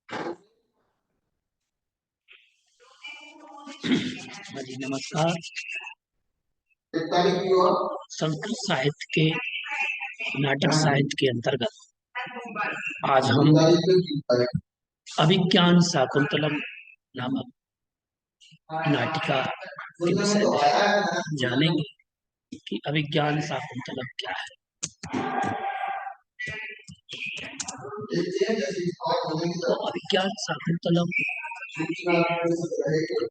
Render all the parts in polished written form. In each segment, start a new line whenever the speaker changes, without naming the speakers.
हाँ जी, नमस्कार। संस्कृत साहित्य के नाटक साहित्य के अंतर्गत आज हम अभिज्ञान शाकुंतलम नामक नाटिका के विषय में जानेंगे कि अभिज्ञान शाकुंतलम क्या है। तो अभिज्ञान शाकुंतलम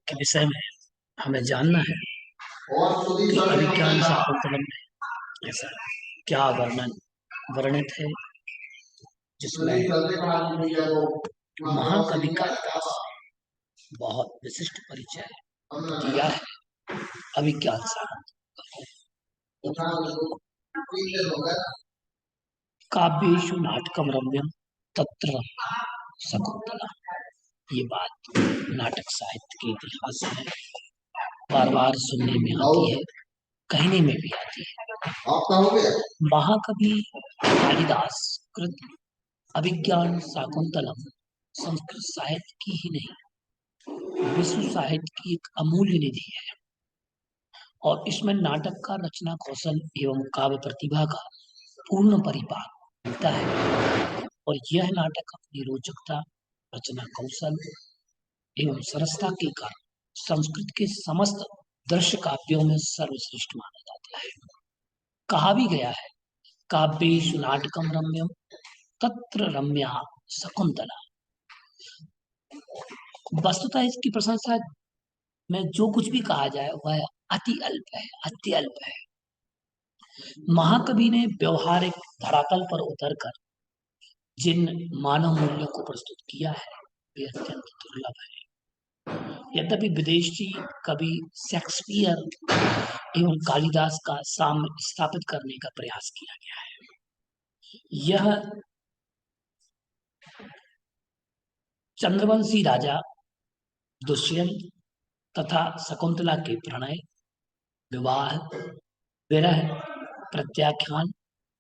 के विषय में हमें जानना है कि अभिज्ञान शाकुंतलम में ऐसा क्या वर्णित है जिसमें महाकवि कालिदास ने बहुत विशिष्ट परिचय दिया है अभिज्ञान शाकुंतलम। काव्येषु नाटकम रम्यम तत्र शकुंतला। ये बात नाटक साहित्य के इतिहास में बार बार सुनने में आती है, कहने में भी आती है। महाकवि कालिदास कृत अभिज्ञान शाकुंतलम संस्कृत साहित्य की ही नहीं, विश्व साहित्य की एक अमूल्य निधि है और इसमें नाटक का रचना कौशल एवं काव्य प्रतिभा का पूर्ण परिपाक मिलता है और यह नाटक अपनी रोचकता, रचना कौशल एवं सरसता के कारण संस्कृत के समस्त दृश्य काव्यों में सर्वश्रेष्ठ माना जाता है। कहा भी गया है, काव्येषु नाटकम रम्यम तत्र रम्या शकुंतला। वस्तुतः इसकी प्रशंसा में जो कुछ भी कहा जाए वह अति अल्प है, अत्यल्प है। महाकवि ने व्यवहारिक धरातल पर उतरकर जिन मानव मूल्यों को प्रस्तुत किया है वे अत्यंत दुर्लभ है। यद्यपि विदेशी कवि शेक्सपियर एवं कालिदास का साम्य स्थापित करने का प्रयास किया गया है। यह चंद्रवंशी राजा दुष्यंत तथा शकुंतला के प्रणय, विवाह, विरह, प्रत्याख्यान,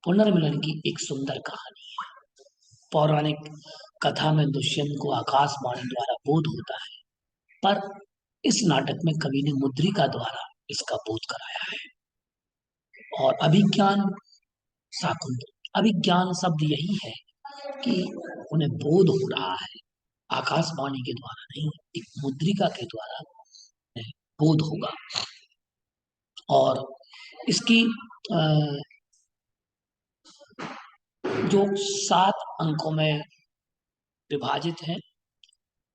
पुनर्मिलन की एक सुंदर कहानी है। पौराणिक कथा में दुष्यंत को आकाशवाणी द्वारा बोध होता है, पर इस नाटक में कवि ने मुद्रिका द्वारा इसका बोध कराया है। और अभिज्ञान शाकुंतलम, अभिज्ञान शब्द यही है कि उन्हें बोध हो रहा है, आकाशवाणी के द्वारा नहीं, एक मुद्रिका के द्वारा बोध होगा। और इसकी जो 7 अंकों में विभाजित है,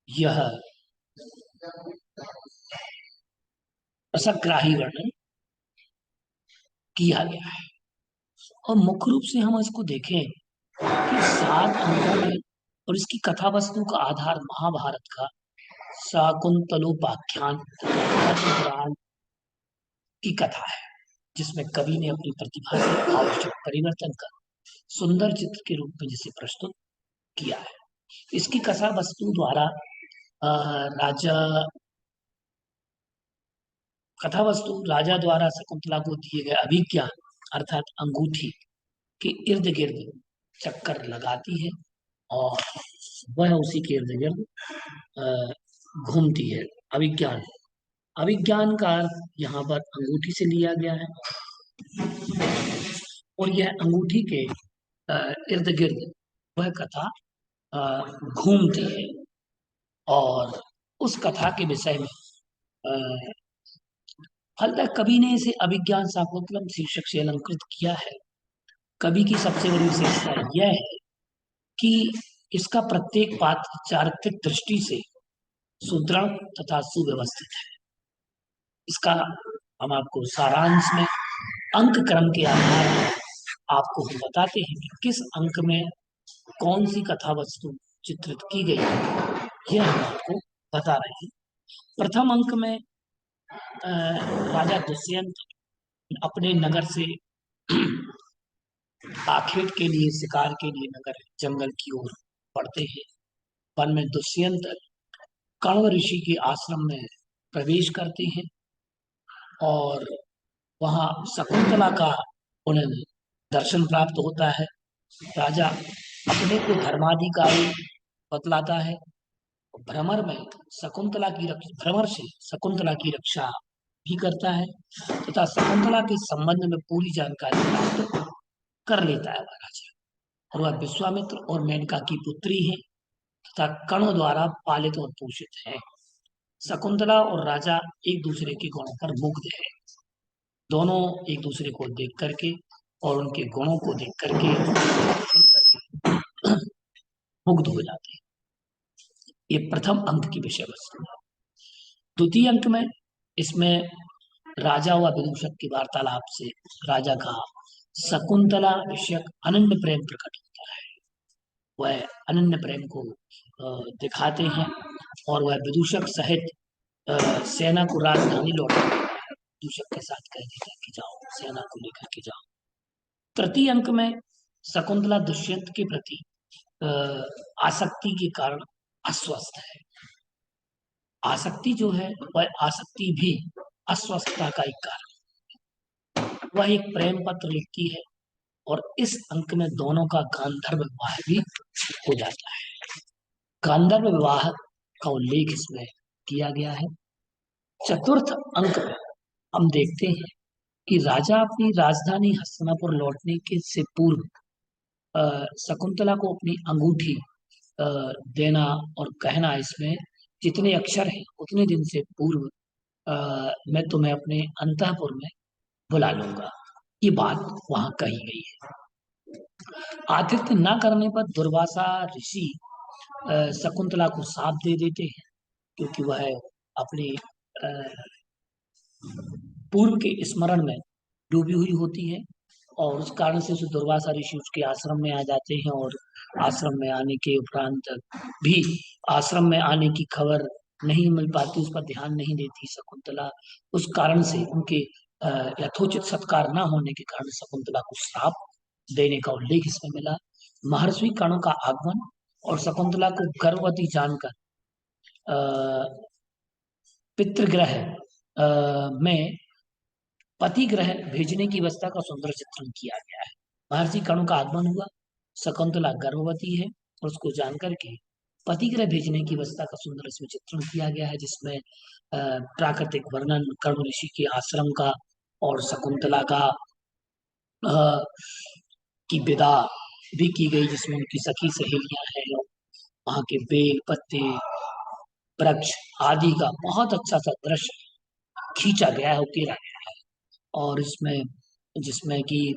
यह रसग्राही वर्णन किया गया है। और मुख्य रूप से हम इसको देखें कि 7 अंकों में, और इसकी कथा वस्तु का आधार महाभारत का शाकुंतलोपाख्यान पुराण की कथा है, जिसमें कवि ने अपनी प्रतिभा से आवश्यक परिवर्तन कर सुंदर चित्र के रूप में जिसे प्रस्तुत किया है। इसकी कथा वस्तु द्वारा राजा द्वारा शकुंतला को दिए गए अभिज्ञान अर्थात अंगूठी के इर्द गिर्द चक्कर लगाती है और वह उसी के इर्द गिर्द घूमती है। अभिज्ञान का अर्थ यहाँ पर अंगूठी से लिया गया है और यह अंगूठी के इर्द गिर्द वह कथा घूमती है। और उस कथा के विषय में फलतः कवि ने इसे अभिज्ञान शाकुंतलम शीर्षक से अलंकृत किया है। कवि की सबसे बड़ी विशेषता यह है कि इसका प्रत्येक पात्र चारित्रिक दृष्टि से सुदृढ़ तथा सुव्यवस्थित है। इसका हम आपको सारांश में अंक क्रम के आधार पर आपको हम बताते हैं कि किस अंक में कौन सी कथा वस्तु चित्रित की गई है, यह हम आपको बता रहे हैं। प्रथम अंक में राजा दुष्यंत अपने नगर से आखेट के लिए, शिकार के लिए नगर जंगल की ओर बढ़ते हैं। वन में दुष्यंत कण्व ऋषि के आश्रम में प्रवेश करते हैं और वहां शकुंतला का उन्हें दर्शन प्राप्त होता है। राजा अपने को धर्माधिकारी बतलाता है भ्रमर में शकुंतला की रक्षा, भ्रमर से शकुंतला की रक्षा भी करता है तथा शकुंतला के संबंध में पूरी जानकारी प्राप्त कर लेता है वह राजा। और वह विश्वामित्र और मेनका की पुत्री है तथा कणों द्वारा पालित और पोषित है। शकुंतला और राजा एक दूसरे के गुणों पर मुग्ध है। दोनों एक दूसरे को देख करके और उनके गुणों को देख करके सुन करके मुग्ध हो जाते हैं। ये प्रथम अंक की विषय वस्तु है। द्वितीय अंक में इसमें राजा व विदूषक की वार्तालाप से राजा का शकुंतला विषयक अनन्य प्रेम प्रकट होता है। वह अनन्य प्रेम को दिखाते हैं और वह विदूषक सहित सेना को राजधानी लौटा देता है। विदूषक के साथ कह देता है कि जाओ सेना को लेकर के जाओ। तृतीय अंक में शकुंतला दुष्यंत के प्रति अ, आसक्ति के कारण अस्वस्थ है। आसक्ति जो है वह आसक्ति भी अस्वस्थता का एक कारण। वह एक प्रेम पत्र लिखती है और इस अंक में दोनों का गांधर्व विवाह भी हो जाता है। गांधर्व विवाह का उल्लेख इसमें किया गया है। चतुर्थ अंक में हम देखते हैं कि राजा अपनी राजधानी हस्तिनापुर लौटने के से पूर्व शकुंतला को अपनी अंगूठी अ, देना और कहना, इसमें जितने अक्षर हैं उतने दिन से पूर्व मैं तुम्हें अपने अंतःपुर में बुला लूंगा, ये बात वहां कही गई है। आतिथ्य न करने पर दुर्वासा ऋषि शकुंतला को साप दे देते हैं, क्योंकि वह अपने अ, पूर्व के स्मरण में डूबी हुई होती है और उस कारण से उसे दुर्वासा ऋषि उसके आश्रम में आ जाते हैं और आश्रम में आने के उपरांत भी आश्रम में आने की खबर नहीं मिल पाती, उस पर ध्यान नहीं देती शकुंतला। उस कारण से उनके यथोचित सत्कार न होने के कारण शकुंतला को श्राप देने का उल्लेख इसमें मिला। महर्षि कणों का आगमन और शकुंतला को गर्भवती जानकर पितृग्रह में पति ग्रह भेजने की व्यवस्था का सुंदर चित्रण किया गया है। महर्षि कणों का आगमन हुआ, शकुंतला गर्भवती है और उसको जानकर के पति ग्रह भेजने की व्यवस्था का सुंदर इसमें चित्रण किया गया है, जिसमें प्राकृतिक वर्णन कर्ण ऋषि के आश्रम का और शकुंतला का की विदा भी की गई, जिसमें उनकी सखी सहेलियां हैं, वहां के बेल पत्ते वृक्ष आदि का बहुत अच्छा सा दृश्य खींचा गया है, उकेरा गया है। और इसमें जिसमें कि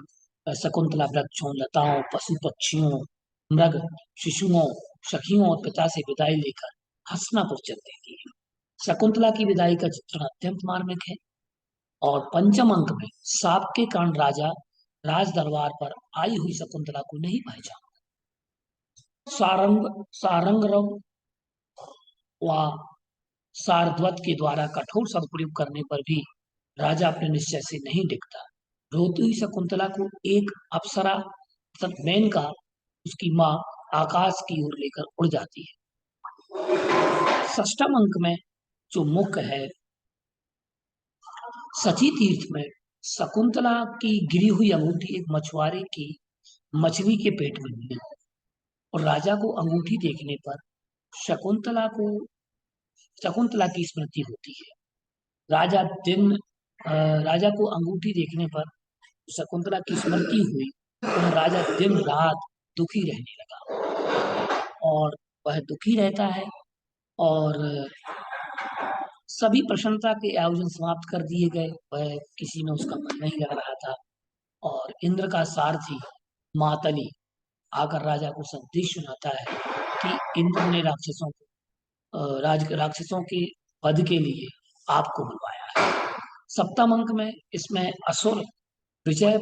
शकुंतला वृक्षों लताओं पशु पक्षियों मृग शिशुओं सखियों और पिता से विदाई लेकर हस्तिनापुर चल देती है। शकुंतला की विदाई का चित्रण अत्यंत मार्मिक है। और पंचम अंक में साप के कारण राजा राज दरबार पर आई हुई शकुंतला को नहीं पहचाना। सारंग सारंगरव व सारध्वत के द्वारा कठोर सदुपयोग करने पर भी राजा अपने निश्चय से नहीं टिकता। रोती हुई शकुंतला को एक अप्सरा मेनका उसकी माँ आकाश की ओर लेकर उड़ जाती है। षष्ठम अंक में जो मुख्य है, सची तीर्थ में शकुंतला की गिरी हुई अंगूठी एक मछुआरे की मछली के पेट में मिली और राजा को अंगूठी देखने पर शकुंतला को शकुंतला की स्मृति होती है। राजा दिन राजा को अंगूठी देखने पर शकुंतला की स्मृति हुई और राजा दिन रात दुखी रहने लगा और वह दुखी रहता है और सभी प्रसन्नता के आयोजन समाप्त कर दिए गए। वह किसी में उसका मन नहीं लग रहा था और इंद्र का सारथी मातली आकर राजा को संदेश सुनाता है कि इंद्र ने राक्षसों के वध के लिए आपको बुलवाया है। सप्तम अंक में इसमें असुर विजय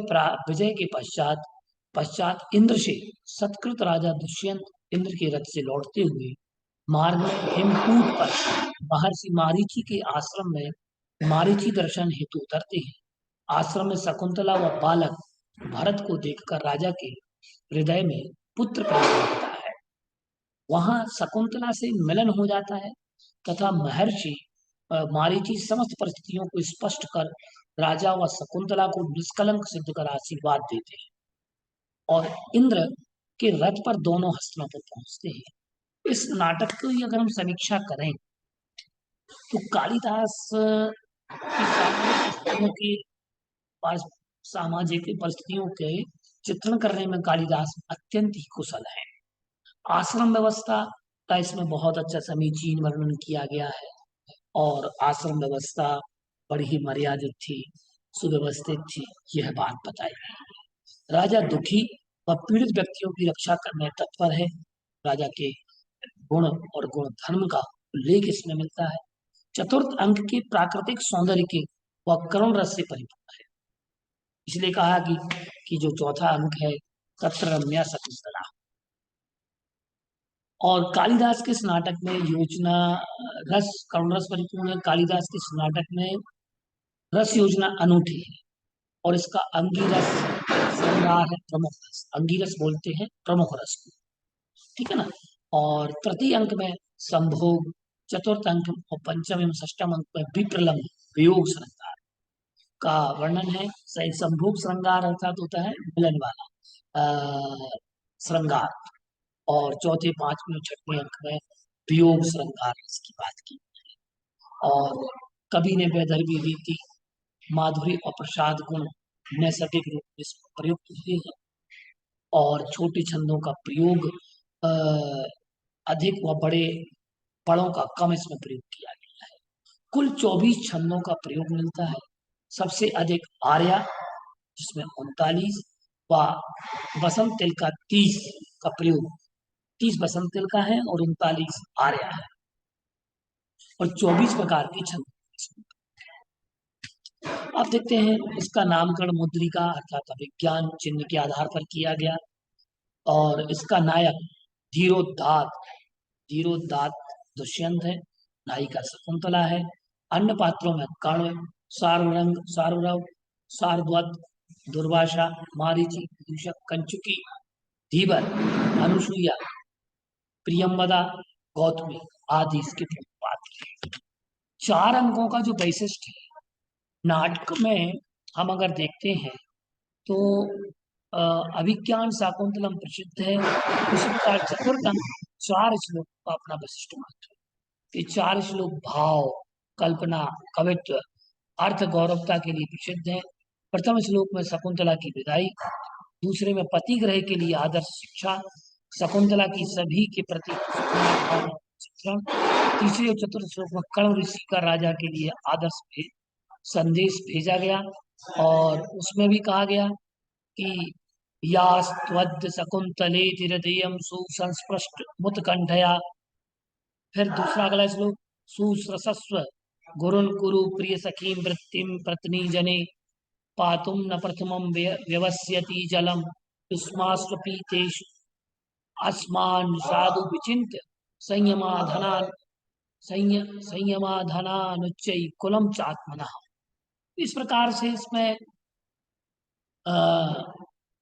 के पश्चात पश्चात इंद्र से सत्कृत राजा दुष्यंत इंद्र के रथ से लौटते हुए मार्ग में हिमकूट पर महर्षि मारीची के आश्रम में मारीची दर्शन हेतु उतरते हैं। आश्रम में शकुंतला व बालक भरत को देखकर राजा के हृदय में पुत्र प्रेम होता है। वहां शकुंतला से मिलन हो जाता है तथा महर्षि मारीची समस्त परिस्थितियों को स्पष्ट कर राजा व शकुंतला को निष्कलंक सिद्ध कर आशीर्वाद देते हैं और इंद्र के रथ पर दोनों हस्तिनापुर पहुंचते हैं। इस नाटक की अगर हम समीक्षा करें तो कालिदास की सामाजिक परिस्थितियों के चित्रण करने में कालिदास अत्यंत ही कुशल है। आश्रम व्यवस्था का इसमें बहुत अच्छा समीचीन वर्णन किया गया है और आश्रम व्यवस्था बड़ी ही मर्यादित थी, सुव्यवस्थित थी, यह बात बताई गई। राजा दुखी व पीड़ित व्यक्तियों की रक्षा करने तत्पर है। राजा के गुण और गुण धर्म का उल्लेख इसमें मिलता है। चतुर्थ अंक के प्राकृतिक सौंदर्य के व करुण रस से परिपूर्ण है। इसलिए कहा कि जो चौथा अंक है तत्र रम्या शकुंतला। और कालिदास के इस नाटक में योजना रस करुण रस परिपूर्ण है। कालिदास के इस नाटक में रस योजना अनूठी है और इसका अंगिरस श्रृंगार है प्रमुख रस। अंगिरस बोलते हैं प्रमुख रस को, ठीक है ना। और तृतीय अंक में संभोग, चतुर्थ अंक और पंचम एवं षष्टम अंक में विप्रलंब वियोग श्रृंगार का वर्णन है। सही संभोग श्रृंगार अर्थात होता है मिलन वाला श्रृंगार, और चौथे पांचवें छठवें अंक में वियोग श्रृंगार इसकी बात की। और कवि ने बेदर्भी रीति माधुरी और प्रसाद गुण नैसर्गिक रूप में इसमें प्रयुक्त हुए हैं और छोटे छंदों का प्रयोग अधिक व बड़े पड़ों का कम इसमें प्रयोग किया गया है। कुल 24 छंदों का प्रयोग मिलता है। सबसे अधिक आर्या जिसमें 39 व बसंत तिल का 30 का प्रयोग, 30 बसंत तिल का है और 39 आर्या है और 24 प्रकार के छंद। अब देखते हैं इसका नामकरण मुद्रिका अर्थात अभिज्ञान चिन्ह के आधार पर किया गया और इसका नायक धीरोदात धीरोदात दुष्यंत है, नायिका शकुंतला है। अन्य पात्रों में कर्ण, सार्वरंग, सार्वरव, सारद्वत, दुर्वासा, मारीचि, दूषक, कंचुकी, धीवर, अनुसुईया, प्रियंवदा, गौतमी आदि इसके प्रमुख पात्र हैं। 4 अंकों का जो वैशिष्ट है नाटक में हम अगर देखते हैं तो अभिज्ञान शाकुंतलम प्रसिद्ध है। उसी प्रकार चतुर्थ अंक 4 श्लोक का अपना वैशिष्ट महत्व है। ये 4 श्लोक भाव, कल्पना, कवित्व, अर्थ गौरवता के लिए प्रसिद्ध है। प्रथम श्लोक में शकुंतला की विदाई, दूसरे में पति ग्रह के लिए आदर्श शिक्षा, शकुंतला की सभी के प्रति चित्रण, तीसरे और चतुर्थ श्लोक में कर्ण ऋषि का राजा के लिए आदर्श संदेश भेजा गया और उसमें भी कहा गया कि यास्त्वद् शकुंतले हृदयम सुसंस्पृष्ट मुत्कंठया। फिर दूसरा अगला श्लोक सुश्रसस्व गुरुन कुरु प्रिय सखीं वृत्तिम पत्नी जने पातुम न प्रथमम व्यवस्यति जलम युष्मास्वपीतेषु अस्मान साधु विचिन्त्य संयमाधनान संयमाधनानुच्चै कुलम चात्मना। इस प्रकार से इसमें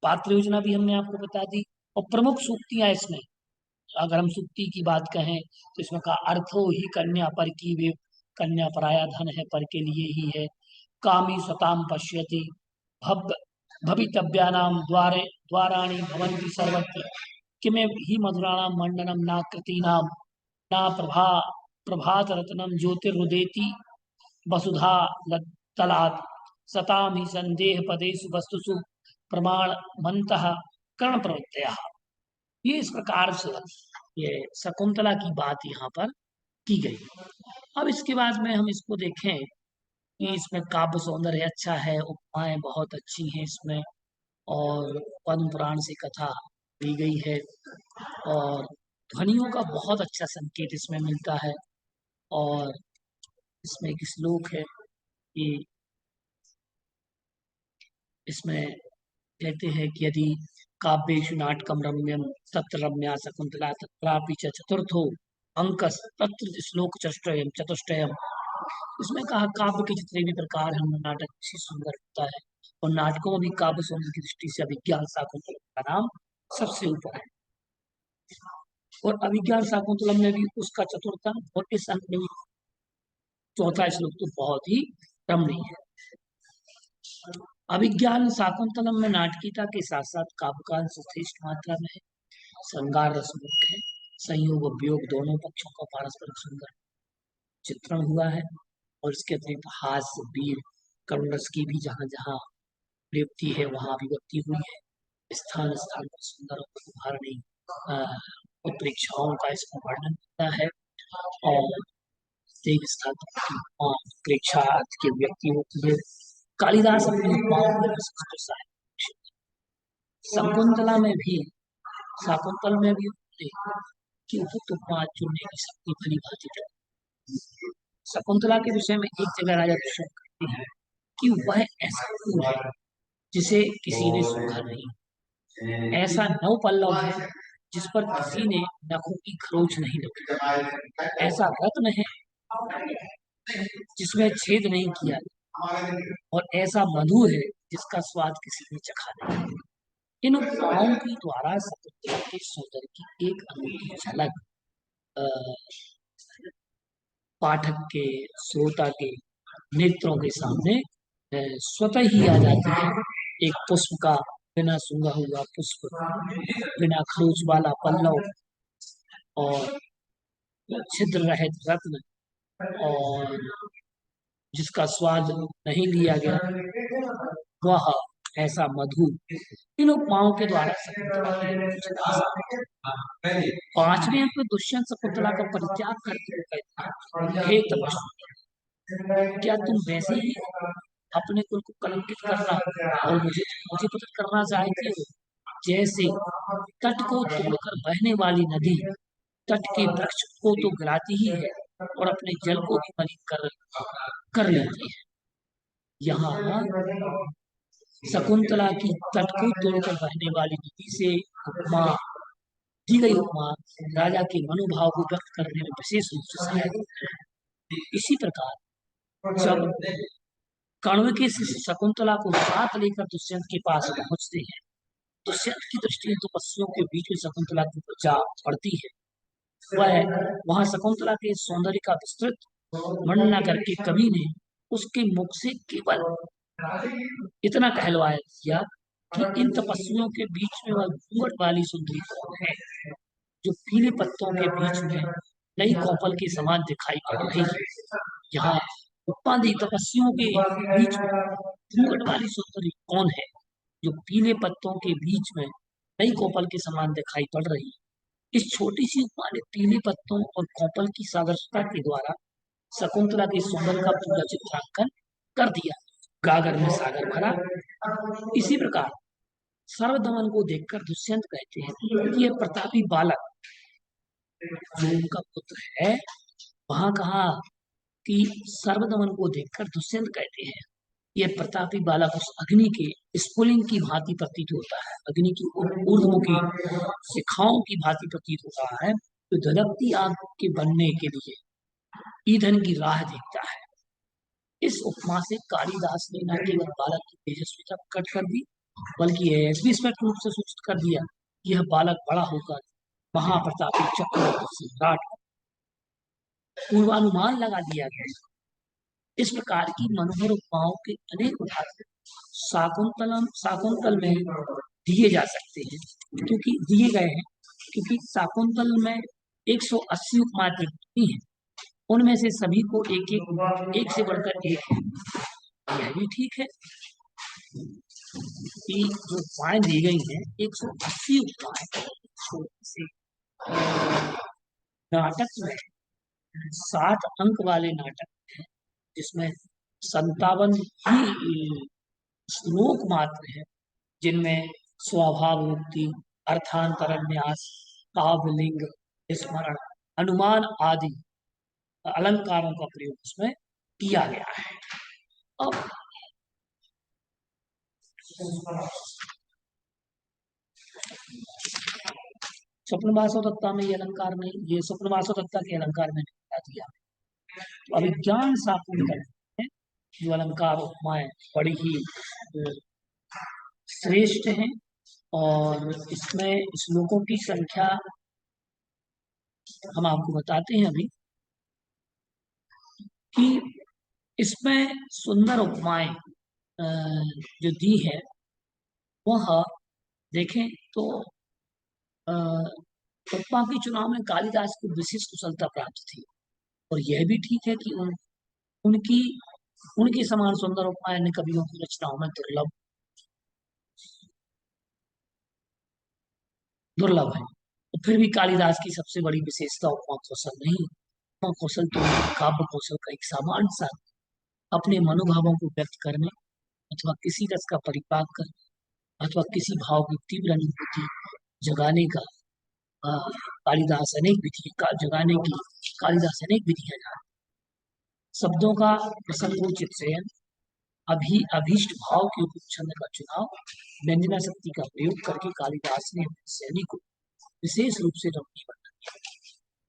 पात्र योजना भी हमने आपको बता दी और प्रमुख सूक्तियां इसमें अगर हम सूक्ति की बात कहें तो इसमें का अर्थो ही कन्या पर की वे कन्या पराया धन है पर के लिए ही है। कामी सताम पश्यति भव भवितव्यानाम द्वारे द्वाराणि भवन्ति सर्वत्र किमे ही मधुराणाम मंडनम नाकृतीनाम ना प्रभात रत्नम ज्योतिरुदेति वसुधा तलात् सताम ही संदेह पदेषु वस्तुषु प्रमाण मंतः कर्ण प्रवृत्तयः। ये इस प्रकार से ये शकुंतला की बात यहाँ पर की गई। अब इसके बाद में हम इसको देखें कि इसमें काव्य सौंदर्य अच्छा है, उपमाएं बहुत अच्छी हैं इसमें और पद्म पुराण से कथा दी गई है और ध्वनियों का बहुत अच्छा संकेत इसमें मिलता है। और इसमें एक श्लोक है कि इसमें कहते हैं कि यदि काव्येषु नाटकम रम्यम तत्र रम्या शकुंतला तत्रापि च चतुर्थो अंकस तत्र श्लोक चतुष्टयम। इसमें कहा काव्य के जितने भी प्रकार हैं नाटक से सुंदर होता है और नाटकों में भी काव्य सौंदर्य की दृष्टि से अभिज्ञान शाकुंतलम का नाम सबसे ऊपर है। और अभिज्ञान शाकुंतलम में भी उसका चतुर्थ अंक और इस अंक में भी चौथा श्लोक तो बहुत ही रमणीय है। अभिज्ञान शाकुंतलम में नाटकीयता के साथ साथ काव्य का अंश श्रेष्ठ मात्रा में है। श्रृंगार रस मुख्य है। संयोग और वियोग दोनों पक्षों का पारस्परिक सुंदर चित्रण हुआ है। और इसके अतिरिक्त हास्य, वीर, करुण रस की भी जहाँ जहाँ प्रयुक्ति है वहाँ अभिव्यक्ति हुई है। स्थान स्थान पर सुंदर और उदाहरणीय उत्प्रेक्षाओं का इसमें वर्णन होता है। और एक स्थान पर उत्प्रेक्षा की व्यक्ति होती है। कालिदास अपनी उपमाओं में संस्कृत साहित्य, शकुंतला में भी, शाकुंतल में भी कि उपयुक्त उपमा चुनने की शक्ति भली भांति थी। शकुंतला के विषय में एक जगह राजा दुष्यंत कहते हैं कि वह ऐसा फूल है जिसे किसी ने सूखा नहीं, ऐसा नव पल्लव है जिस पर किसी ने नखों की खरोच नहीं लगी, ऐसा रत्न है जिसमें छेद नहीं किया, और ऐसा मधु है जिसका स्वाद किसी ने चखा नहीं। इन उपमाओं की द्वारा शकुंतला के सौंदर्य की एक अनूठी झलक पाठक के, श्रोता के नेत्रों के सामने स्वतः ही आ जाती है। एक पुष्प का बिना सूंघा हुआ पुष्प, बिना खरोच वाला पल्लव, और छिद्र रहित रत्न, और जिसका स्वाद नहीं लिया गया, वह ऐसा मधु। इन उपमाओं के द्वारा पांचवें अंक में दुष्यंत शकुंतला का परित्याग करते हुए कहते हैं, हे तपस्वी, क्या तुम वैसे ही अपने कुल को कलंकित करना और मुझे मुझे पतित करना चाहते हो, जैसे तट को तोड़कर बहने वाली नदी तट के वृक्ष को तो गिराती ही है और अपने जल को भी मलिन कर लेती है। यहाँ शकुंतला की तट को तोड़कर बहने वाली नदी से उपमा दी गई उपमा राजा के मनोभाव को व्यक्त करने में विशेष रूप से सहायक है। इसी प्रकार जब कण्व के शिष्य शकुंतला को साथ लेकर दुष्यंत के पास पहुंचते हैं, दुष्यंत की दृष्टि तपस्वियों के बीच में शकुंतला की जा पड़ती है। वह वहां शकुंतला के सौंदर्य का विस्तृत वर्णन करके कवि ने उसके मुख से केवल इतना कहलवाया किया कि इन तपस्वियों के बीच में वह घूंघट वाली सुंदरी कौन है, जो पीले पत्तों के बीच में नई कौपल के समान दिखाई पड़ रही है। यहाँ उत्पादी तपस्वियों के बीच में घूंघट वाली सुंदरी कौन है, जो पीले पत्तों के बीच में नई कौपल के समान दिखाई पड़ रही है। इस छोटी सी उपमा ने पीले पत्तों और कौपल की सादृश्यता के द्वारा शकुंतला के सौंदर्य का पूरा चित्रांकन कर दिया। गागर में सागर भरा। इसी प्रकार सर्वदमन को देखकर दुष्यंत कहते हैं कि यह प्रतापी बालक जो उनका पुत्र है, वहां कहा कि सर्वदमन को देखकर दुष्यंत कहते हैं यह प्रतापी बालक उस अग्नि के स्फुलिंग की भांति प्रतीत होता है, अग्नि की ऊर्ध्वमुखी शिखाओं की भांति प्रतीत होता है, तो धधकती आग के बनने के लिए ईंधन की राह देखता है। इस उपमा से कालिदास ने न केवल बालक की तेजस्विता प्रकट कर दी, बल्कि यह भी स्पष्ट रूप से सूचित कर दिया कि यह बालक बड़ा होकर महाप्रतापी चक्रवर्ती सम्राट पूर्वानुमान लगा दिया गया। इस प्रकार की मनोहर उपमाओं के अनेक उदाहरण शाकुंतल में दिए जा सकते हैं, क्योंकि दिए गए हैं, क्योंकि शाकुंतल में 180 उपमाएं प्रयुक्त हैं। उनमें से सभी को एक से बढ़कर एक है। यह भी ठीक है कि जो उपमाएं दी गई हैं 180 उपमाएं, छोटे नाटक में 60 अंक वाले नाटक हैं, जिसमें 57 ही श्लोक मात्र है, जिनमें स्वभाव मुक्ति, अर्थांतरण न्यास, काव्यलिंग, स्मरण, अनुमान आदि अलंकारों का प्रयोग उसमें किया गया है। अब स्वप्नवासोदत्ता में ये अलंकार नहीं, ये स्वप्नवासोदत्ता के अलंकार में नहीं दिया। तो अभिज्ञान शाकुंतल है जो अलंकार उपमाएं बड़ी ही श्रेष्ठ हैं, और इसमें श्लोकों की संख्या हम आपको बताते हैं अभी कि इसमें सुंदर उपमाएं जो दी है वह देखें तो उपमा के चुनाव में कालिदास को विशेष कुशलता प्राप्त थी, और यह भी ठीक है कि उनकी उनके समान सुंदर उपमाएं अन्य कवियों की रचनाओं में दुर्लभ दुर्लभ है। तो फिर भी कालिदास की सबसे बड़ी विशेषता उपमा कौशल नहीं, उपमा कौशल तो उनके काव्य कौशल का एक सामान्य साथ, अपने मनोभावों को व्यक्त करने अथवा किसी रस का परिपाक करने अथवा किसी भाव की तीव्र अनुभूति जगाने का अ, कालिदास अनेक विधियां का जगाने की कालिदास अनेक विधियां जानते। शब्दों का प्रसंगोचित चयन, अभीष्ट भाव के उपयुक्त छंद का चुनाव, व्यंजना शक्ति का प्रयोग करके कालिदास ने अपनी शैली को विशेष रूप से रमणीय बनाया।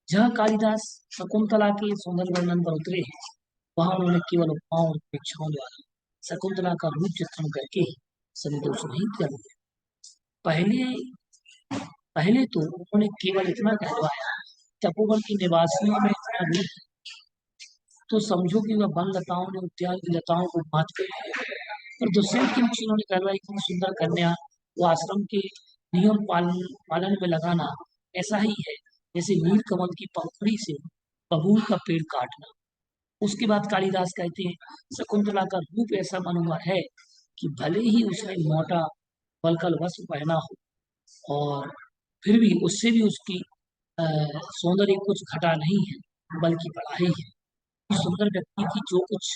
जहाँ कालिदास शकुंतला के सौंदर्य वर्णन पर उतरे हैं, वहां उन्होंने केवल उपमाओं और उपेक्षाओं द्वारा शकुंतला का रूप चित्रण करके ही संतोष नहीं किया। पहले पहले तो उन्होंने केवल इतना कहलवाया, तपोवन की निवासियों में इतना रूप तो समझो कि वह वन लताओं ने उद्यान की लताओं को बांट कर, और दूसरे की उन्होंने कहलवाई इतनी सुंदर कन्या वो आश्रम के नियम पालन में लगाना ऐसा ही है जैसे नील कमल की पंखुड़ी से बबूल का पेड़ काटना। उसके बाद कालिदास कहते हैं, शकुंतला का रूप ऐसा मनोहर है कि भले ही उसने मोटा वल्कल वस्त्र पहना हो, और फिर भी उससे भी उसकी सौंदर्य कुछ घटा नहीं है बल्कि बढ़ा ही है। सुंदर व्यक्ति की जो कुछ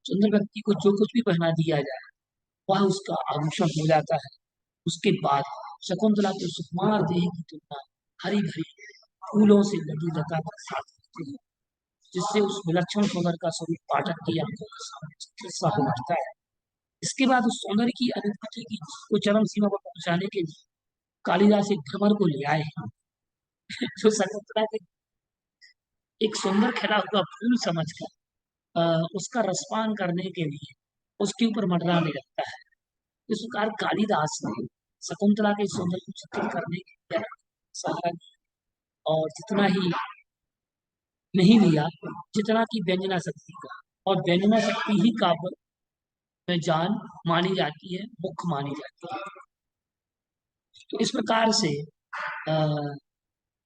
सुंदर व्यक्ति को जो कुछ भी पहना दिया जाए वह उसका आभूषण हो जाता है। उसके बाद शकुंतला के सुकुमार देह की तुलना हरी भरी फूलों से लदी लता के साथ होती है, जिससे उस विलक्षण सौंदर्य का स्वरूप पाठक की आंखों के सामने चित्रित हो उठता है। इसके बाद उस सौंदर्य की अनुभूति की को चरम सीमा पर पहुंचाने के लिए कालिदास एक भ्रमर को ले आए हैं, जो शकुंतला के एक सुंदर खिला हुआ फूल समझकर उसका रसपान करने के लिए उसके ऊपर मंडराने लगता है। इस प्रकार कालिदास ने शकुंतला के सौंदर्य को चित्रित करने के लिए सहारा लिया, और जितना ही नहीं लिया जितना कि व्यंजना शक्ति का, और व्यंजना शक्ति ही काव्य में जान मानी जाती है, मुख्य मानी जाती है। तो इस प्रकार से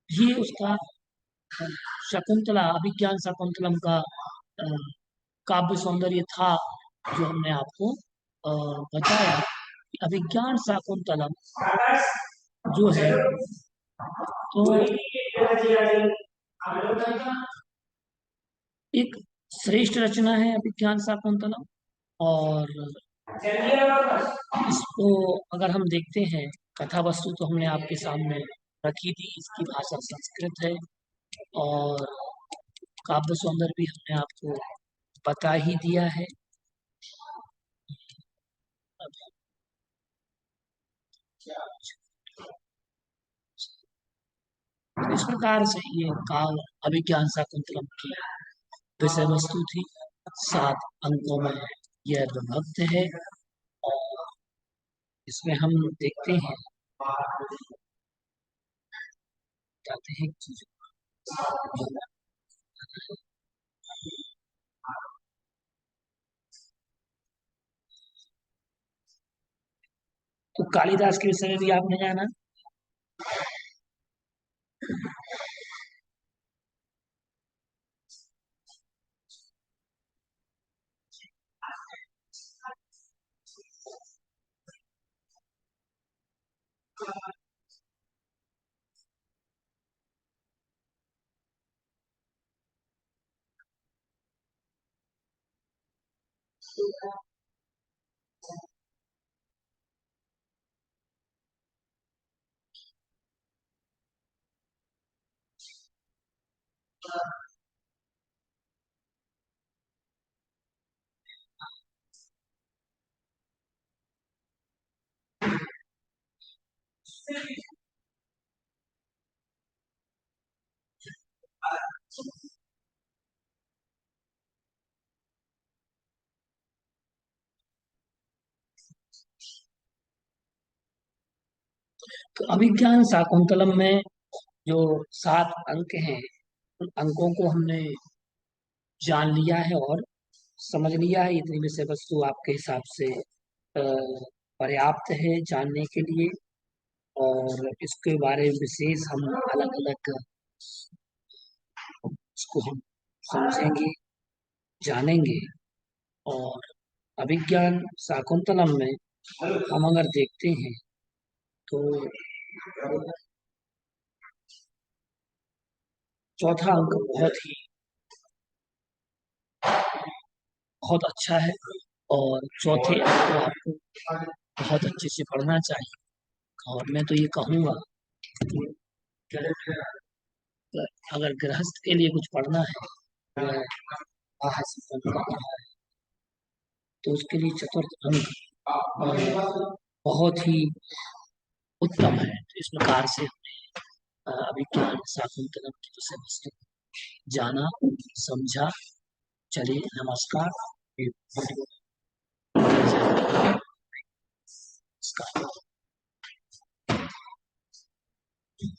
ये उसका शकुंतला अभिज्ञान शकुंतलम का काव्य सौंदर्य था, जो हमने आपको बताया। अभिज्ञान शाकुंतलम जो है तो एक श्रेष्ठ रचना है अभिज्ञान शाकुंतलम, और इसको अगर हम देखते हैं, कथा वस्तु तो हमने आपके सामने रखी थी, इसकी भाषा संस्कृत है, और काव्य सौंदर्य भी हमने आपको बता ही दिया है। इस प्रकार से ये काव्य अभिज्ञान शाकुंतलम की विषय वस्तु थी। 7 अंकों में यह विभक्त है, और इसमें हम देखते हैं जाते हैं चीजों। तो कालिदास के विषय में भी आपने जाना। तो अभिज्ञान शाकुंतलम में जो 7 अंक हैं, उन अंकों को हमने जान लिया है और समझ लिया है। इतनी विषय वस्तु आपके हिसाब से पर्याप्त है जानने के लिए। और इसके बारे में विशेष हम अलग अलग इसको हम समझेंगे, जानेंगे। और अभिज्ञान शाकुंतलम में हम अगर देखते हैं तो चौथा अंक बहुत अच्छा है, और चौथे अंक को आपको बहुत अच्छे से पढ़ना चाहिए। और मैं तो ये कहूँगा कि अगर गृहस्थ के लिए कुछ पढ़ना है, अगर बाहर से पढ़ रहा है, तो उसके लिए चतुर्थ अंक बहुत ही उत्तम है। तो इस प्रकार से अभिज्ञान शाकुंतलम की विषय वस्तु जाना, समझा। चलिए, नमस्कार। नमस्कार।